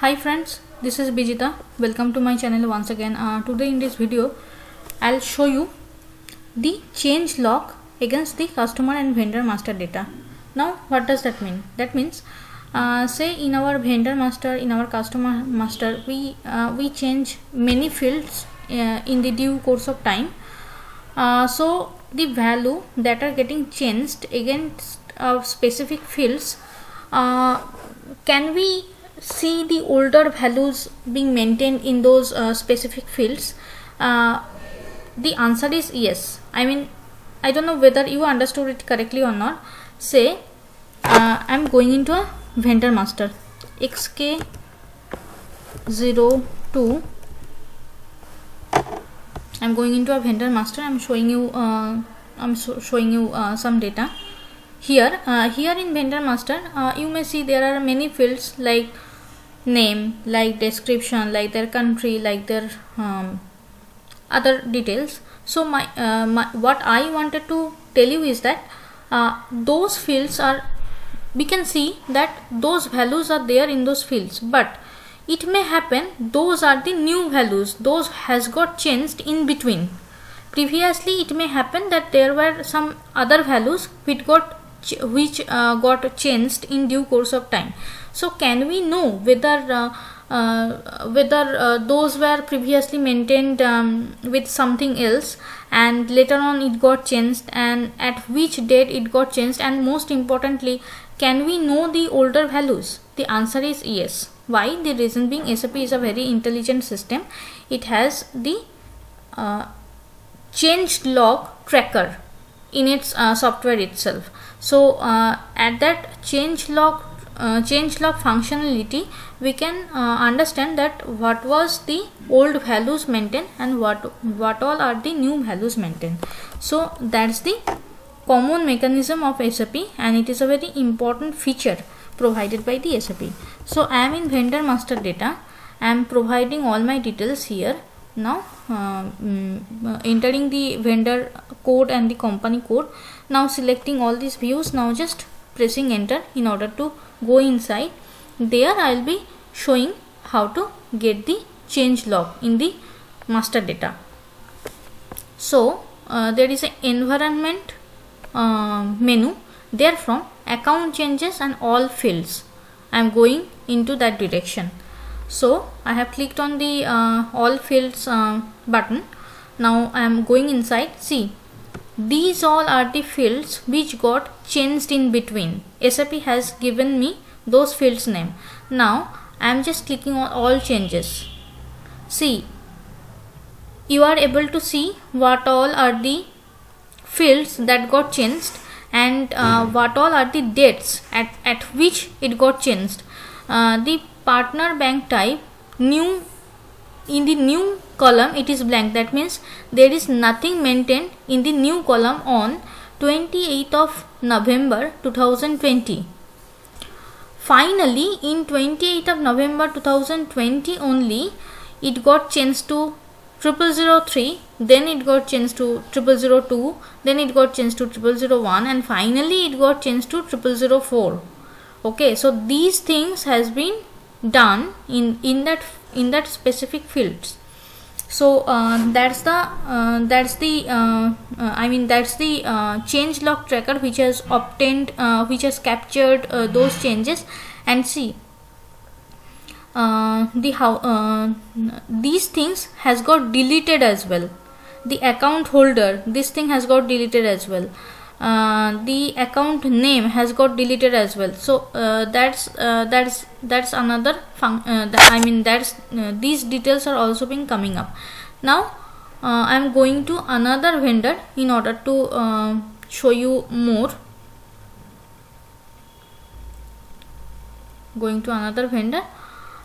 Hi friends, this is Bijita. Welcome to my channel once again. Today in this video, I'll show you the change log against the customer and vendor master data. Now, what does that mean? That means, say in our vendor master, in our customer master, we change many fields in the due course of time. So the value that are getting changed against specific fields, can we see the older values being maintained in those specific fields? The answer is yes. I don't know whether you understood it correctly or not. Say I'm going into a vendor master xk02. I'm going into a vendor master. I'm showing you some data here. Here in vendor master, you may see there are many fields like name, like description, like their country, like their other details. So what I wanted to tell you is that those fields are, we can see that those values are there in those fields, but it may happen those are the new values, those has got changed in between. Previously it may happen that there were some other values which got changed in due course of time. So can we know whether those were previously maintained with something else and later on it got changed, and at which date it got changed, and most importantly, can we know the older values? The answer is yes. Why? The reason being, SAP is a very intelligent system. It has the changed log tracker in its software itself. So at that change log functionality, we can understand that what was the old values maintained and what all are the new values maintained. So that's the common mechanism of SAP, and it is a very important feature provided by the SAP. So I am in vendor master data. I am providing all my details here. Now entering the vendor code and the company code. Now selecting all these views. Now just pressing enter in order to go inside. There I will be showing how to get the change log in the master data. So there is an environment menu. Therefrom account changes and all fields, I am going into that direction. So I have clicked on the all fields button. Now I am going inside. See, these all are the fields which got changed in between. SAP has given me those fields name. Now I am just clicking on all changes. See, you are able to see what all are the fields that got changed and what all are the dates at which it got changed. The partner bank type, new, in the new column it is blank. That means there is nothing maintained in the new column on 28th of November 2020. Finally, in 28th of November 2020 only, it got changed to 0003, then it got changed to 0002, then it got changed to 0001, and finally it got changed to 0004. Okay, so these things has been done in that specific fields. So that's the change log tracker which has obtained, which has captured those changes. And see, these things has got deleted as well. The account holder, this thing has got deleted as well. The account name has got deleted as well. So that's another these details are also being coming up. Now I am going to another vendor in order to show you more. Going to another vendor.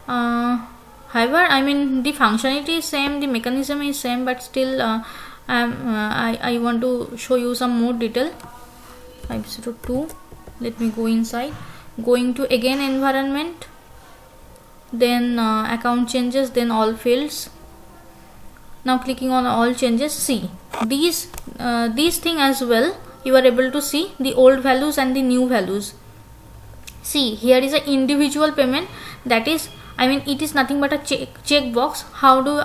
However, the functionality is same, the mechanism is same, but still I want to show you some more detail. 502. Let me go inside. Going to again environment, then account changes, then all fields. Now clicking on all changes. See, these thing as well, you are able to see the old values and the new values. See, here is an individual payment, that is I mean it is nothing but a check box. How do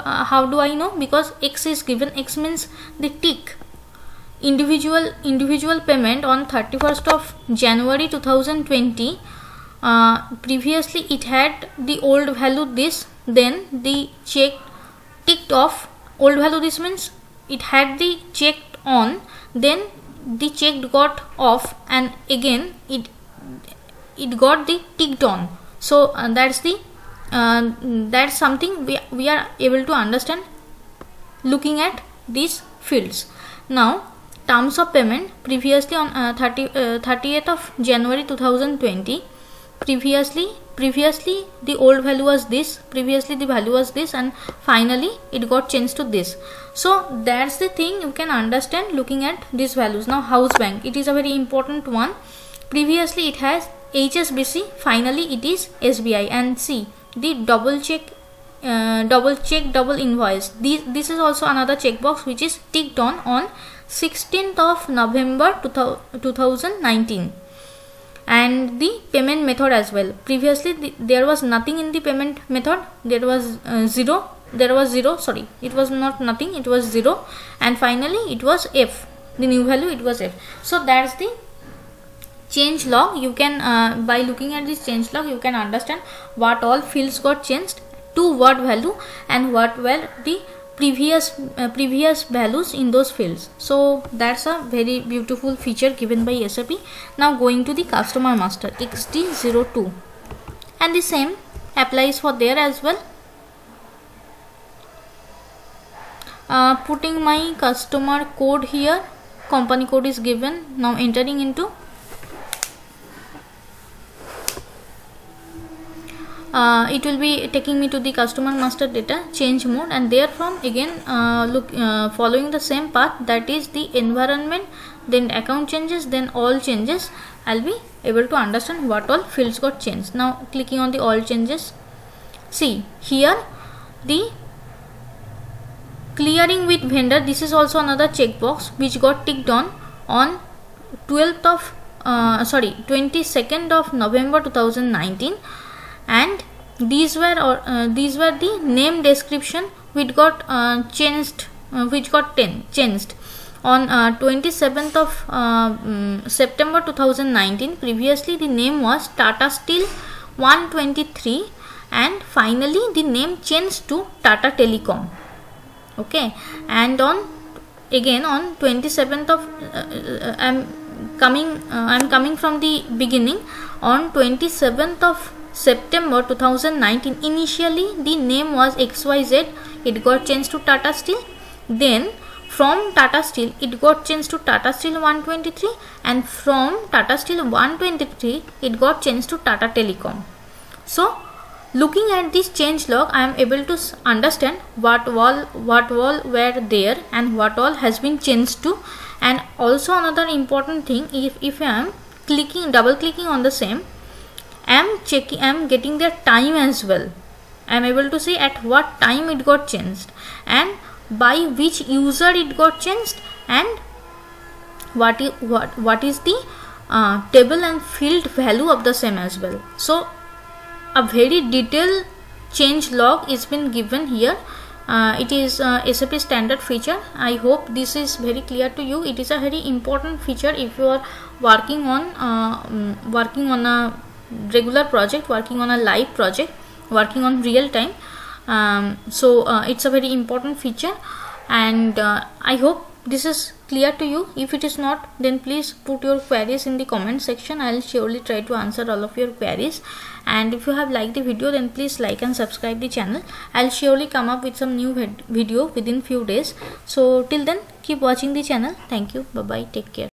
I know? Because X is given. X means the tick. Individual payment on 31st of January 2020. Previously it had the old value this, then the check ticked off old value this, means it had the checked on, then the checked got off, and again it got the ticked on. So that's something we are able to understand looking at these fields. Now terms of payment, previously on 30th of January 2020, previously the old value was this, previously the value was this, and finally it got changed to this. So that's the thing you can understand looking at these values. Now house bank, it is a very important one. Previously it has HSBC, finally it is SBI. And see the double invoice, this is also another checkbox which is ticked on 16th of November 2019. And the payment method as well, previously there was nothing in the payment method, there was zero, sorry, it was not nothing, it was 0, and finally it was F, the new value, it was F. So that's the change log. You can by looking at this change log you can understand what all fields got changed, to what value, and what were the previous values in those fields. So that's a very beautiful feature given by SAP. Now going to the customer master XD02, and the same applies for there as well. Putting my customer code here, company code is given. Now entering into it will be taking me to the customer master data change mode, and therefrom again following the same path, that is the environment, then account changes, then all changes. I'll be able to understand what all fields got changed. Now clicking on the all changes, see here the clearing with vendor, this is also another checkbox which got ticked on 22nd of November 2019. And these were the name description which got changed on 27th of September 2019. Previously the name was Tata Steel 123, and finally the name changed to Tata Telecom. Okay, and on 27th of I'm coming from the beginning. On 27th of September 2019, initially the name was XYZ, it got changed to Tata Steel. Then from Tata Steel it got changed to Tata Steel 123, and from Tata Steel 123 it got changed to Tata Telecom. So looking at this change log, I am able to understand what all were there and what all has been changed to. And also another important thing, if I am double clicking on the same, I am getting their time as well. I am able to see at what time it got changed, and by which user it got changed, and what is the table and field value of the same as well. So a very detailed change log is been given here. It is SAP standard feature. I hope this is very clear to you. It is a very important feature if you are working on a regular project, working on a live project, working on real time. So it's a very important feature, and I hope this is clear to you. If it is not, then please put your queries in the comment section. I will surely try to answer all of your queries. And if you have liked the video, then please like and subscribe the channel. I'll surely come up with some new video within few days. So till then, keep watching the channel. Thank you. Bye bye. Take care.